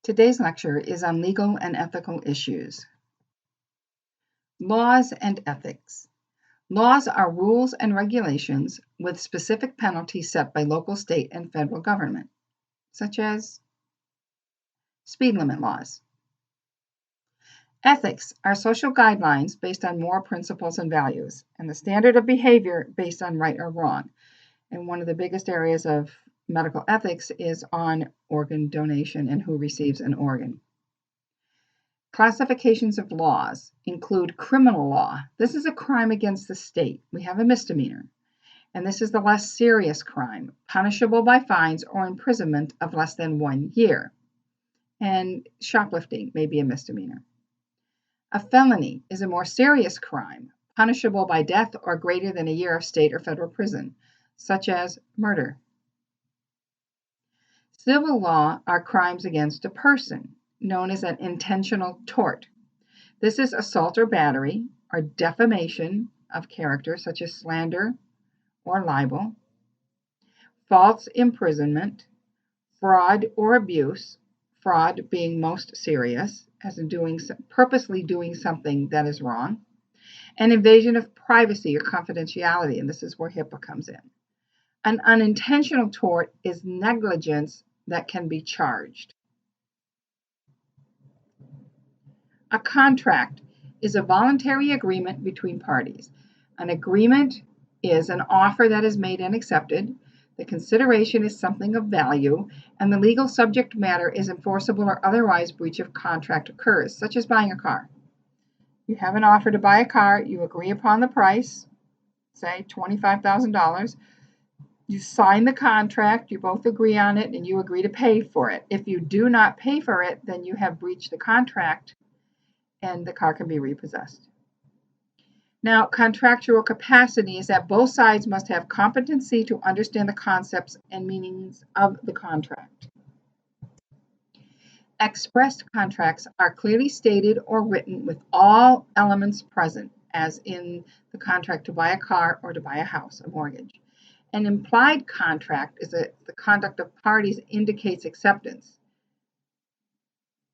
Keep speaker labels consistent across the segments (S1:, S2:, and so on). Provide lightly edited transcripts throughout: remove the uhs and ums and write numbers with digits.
S1: Today's lecture is on legal and ethical issues. Laws and ethics. Laws are rules and regulations with specific penalties set by local, state, and federal government, such as speed limit laws. Ethics are social guidelines based on moral principles and values, and the standard of behavior based on right or wrong. And one of the biggest areas of medical ethics is on organ donation and who receives an organ. Classifications of laws include criminal law. This is a crime against the state. We have a misdemeanor. And this is the less serious crime, punishable by fines or imprisonment of less than 1 year. And shoplifting may be a misdemeanor. A felony is a more serious crime, punishable by death or greater than a year of state or federal prison, such as murder. Civil law are crimes against a person, known as an intentional tort. This is assault or battery or defamation of character, such as slander or libel, false imprisonment, fraud or abuse, fraud being most serious, as in purposely doing something that is wrong, and invasion of privacy or confidentiality, and this is where HIPAA comes in. An unintentional tort is negligence that can be charged. A contract is a voluntary agreement between parties. An agreement is an offer that is made and accepted. The consideration is something of value, and the legal subject matter is enforceable or otherwise breach of contract occurs, such as buying a car. You have an offer to buy a car, you agree upon the price, say $25,000. You sign the contract, you both agree on it, and you agree to pay for it. If you do not pay for it, then you have breached the contract and the car can be repossessed. Now, contractual capacity is that both sides must have competency to understand the concepts and meanings of the contract. Expressed contracts are clearly stated or written with all elements present, as in the contract to buy a car or to buy a house, a mortgage. An implied contract is that the conduct of parties indicates acceptance.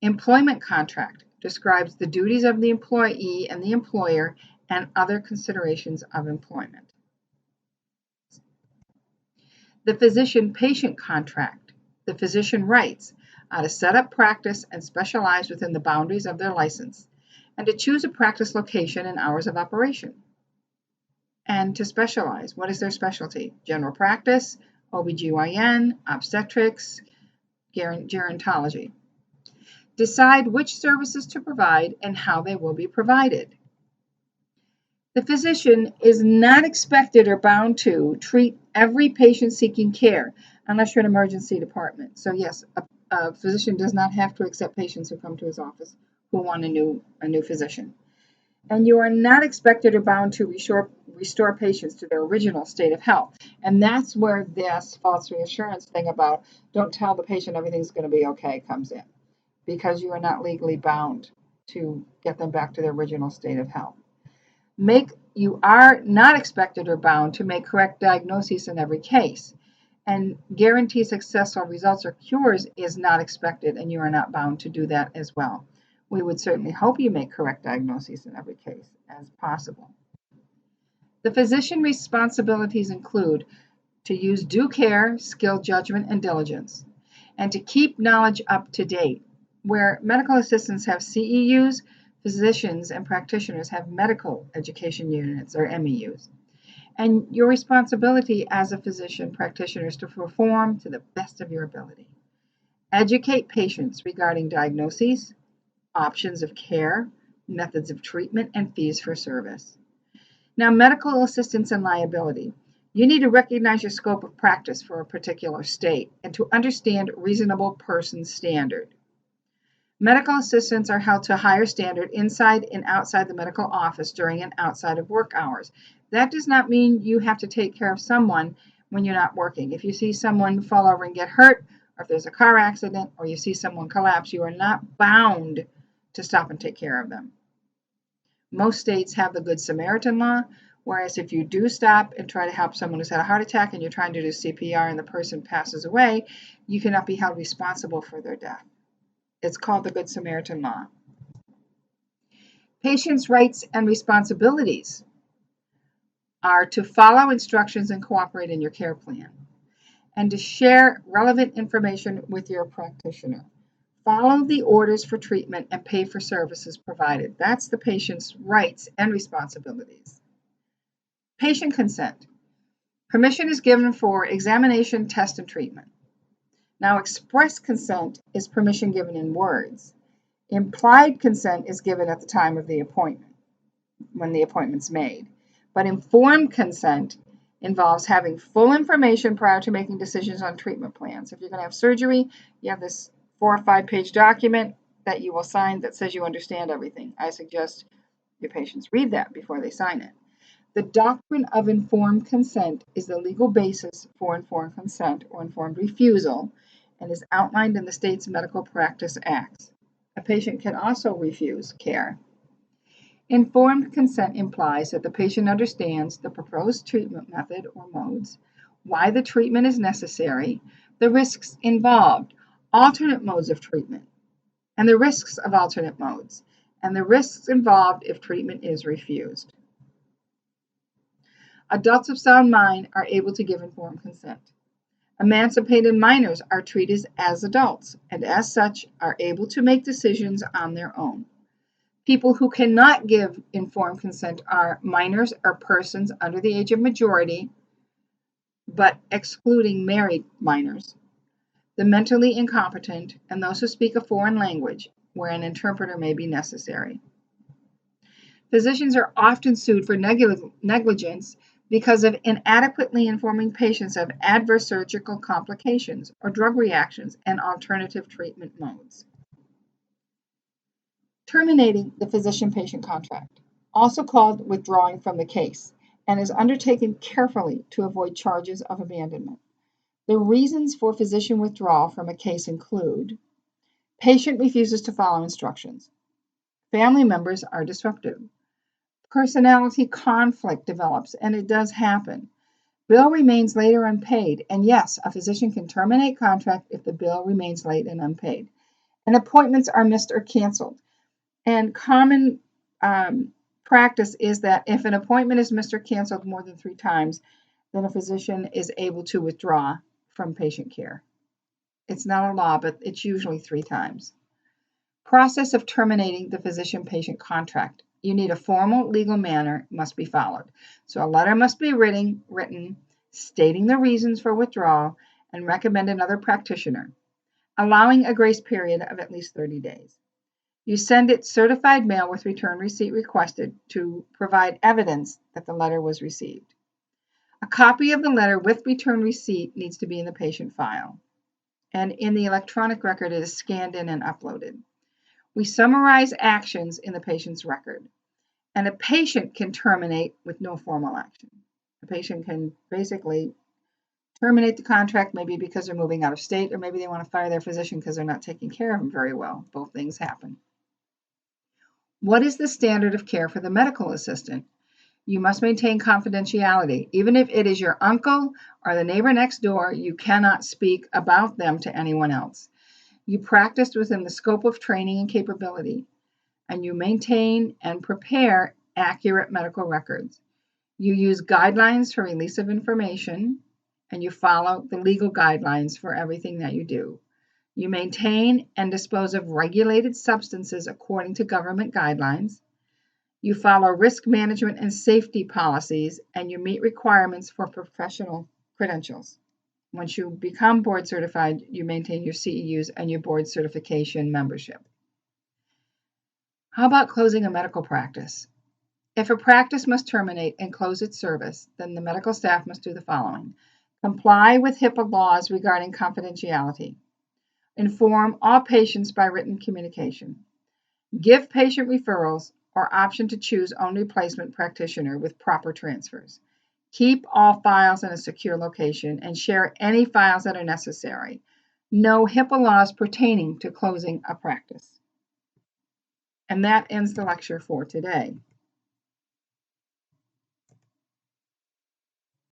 S1: Employment contract describes the duties of the employee and the employer and other considerations of employment. The physician-patient contract. The physician writes how to set up practice and specialize within the boundaries of their license, and to choose a practice location and hours of operation. And to specialize. What is their specialty? General practice, OBGYN, obstetrics, gerontology. Decide which services to provide and how they will be provided. The physician is not expected or bound to treat every patient seeking care unless you're an emergency department. So yes, a physician does not have to accept patients who come to his office who want a new physician. And you are not expected or bound to restore patients to their original state of health. And that's where this false reassurance thing about don't tell the patient everything's going to be okay comes in, because you are not legally bound to get them back to their original state of health. You are not expected or bound to make correct diagnoses in every case, and guarantee successful results or cures is not expected, and you are not bound to do that as well. We would certainly hope you make correct diagnoses in every case as possible. The physician responsibilities include to use due care, skill, judgment, and diligence, and to keep knowledge up to date. Where medical assistants have CEUs, physicians and practitioners have medical education units or MEUs. And your responsibility as a physician practitioner is to perform to the best of your ability. Educate patients regarding diagnoses, options of care, methods of treatment, and fees for service. Now, medical assistance and liability. You need to recognize your scope of practice for a particular state and to understand reasonable person standard. Medical assistants are held to a higher standard inside and outside the medical office during and outside of work hours. That does not mean you have to take care of someone when you're not working. If you see someone fall over and get hurt, or if there's a car accident, or you see someone collapse, you are not bound to stop and take care of them. Most states have the Good Samaritan law, whereas if you do stop and try to help someone who's had a heart attack and you're trying to do CPR and the person passes away, you cannot be held responsible for their death. It's called the Good Samaritan Law. Patients' rights and responsibilities are to follow instructions and cooperate in your care plan, and to share relevant information with your practitioner. Follow the orders for treatment and pay for services provided. That's the patient's rights and responsibilities. Patient consent. Permission is given for examination, test, and treatment. Now, express consent is permission given in words. Implied consent is given at the time of the appointment, when the appointment's made. But informed consent involves having full information prior to making decisions on treatment plans. If you're going to have surgery, you have this 4 or 5 page document that you will sign that says you understand everything. I suggest your patients read that before they sign it. The doctrine of informed consent is the legal basis for informed consent or informed refusal and is outlined in the state's Medical Practice Acts. A patient can also refuse care. Informed consent implies that the patient understands the proposed treatment method or modes, why the treatment is necessary, the risks involved, alternate modes of treatment, and the risks of alternate modes, and the risks involved if treatment is refused. Adults of sound mind are able to give informed consent. Emancipated minors are treated as adults and as such are able to make decisions on their own. People who cannot give informed consent are minors or persons under the age of majority, but excluding married minors, the mentally incompetent, and those who speak a foreign language where an interpreter may be necessary. Physicians are often sued for negligence because of inadequately informing patients of adverse surgical complications or drug reactions and alternative treatment modes. Terminating the physician-patient contract, also called withdrawing from the case, and is undertaken carefully to avoid charges of abandonment. The reasons for physician withdrawal from a case include: patient refuses to follow instructions, family members are disruptive, personality conflict develops, and it does happen, bill remains late or unpaid, and yes, a physician can terminate contract if the bill remains late and unpaid, and appointments are missed or canceled. And common practice is that if an appointment is missed or canceled more than 3 times, then a physician is able to withdraw from patient care. It's not a law, but it's usually 3 times. Process of terminating the physician-patient contract. You need a formal legal manner must be followed. So a letter must be written stating the reasons for withdrawal and recommend another practitioner, allowing a grace period of at least 30 days. You send it certified mail with return receipt requested to provide evidence that the letter was received. A copy of the letter with return receipt needs to be in the patient file, and in the electronic record it is scanned in and uploaded. We summarize actions in the patient's record, and a patient can terminate with no formal action. A patient can basically terminate the contract maybe because they're moving out of state, or maybe they want to fire their physician because they're not taking care of them very well. Both things happen. What is the standard of care for the medical assistant? You must maintain confidentiality. Even if it is your uncle or the neighbor next door, you cannot speak about them to anyone else. You practice within the scope of training and capability, and you maintain and prepare accurate medical records. You use guidelines for release of information, and you follow the legal guidelines for everything that you do. You maintain and dispose of regulated substances according to government guidelines. You follow risk management and safety policies, and you meet requirements for professional credentials. Once you become board certified, you maintain your CEUs and your board certification membership. How about closing a medical practice? If a practice must terminate and close its service, then the medical staff must do the following: comply with HIPAA laws regarding confidentiality. Inform all patients by written communication. Give patient referrals or option to choose own replacement practitioner with proper transfers. Keep all files in a secure location and share any files that are necessary. Know HIPAA laws pertaining to closing a practice. And that ends the lecture for today.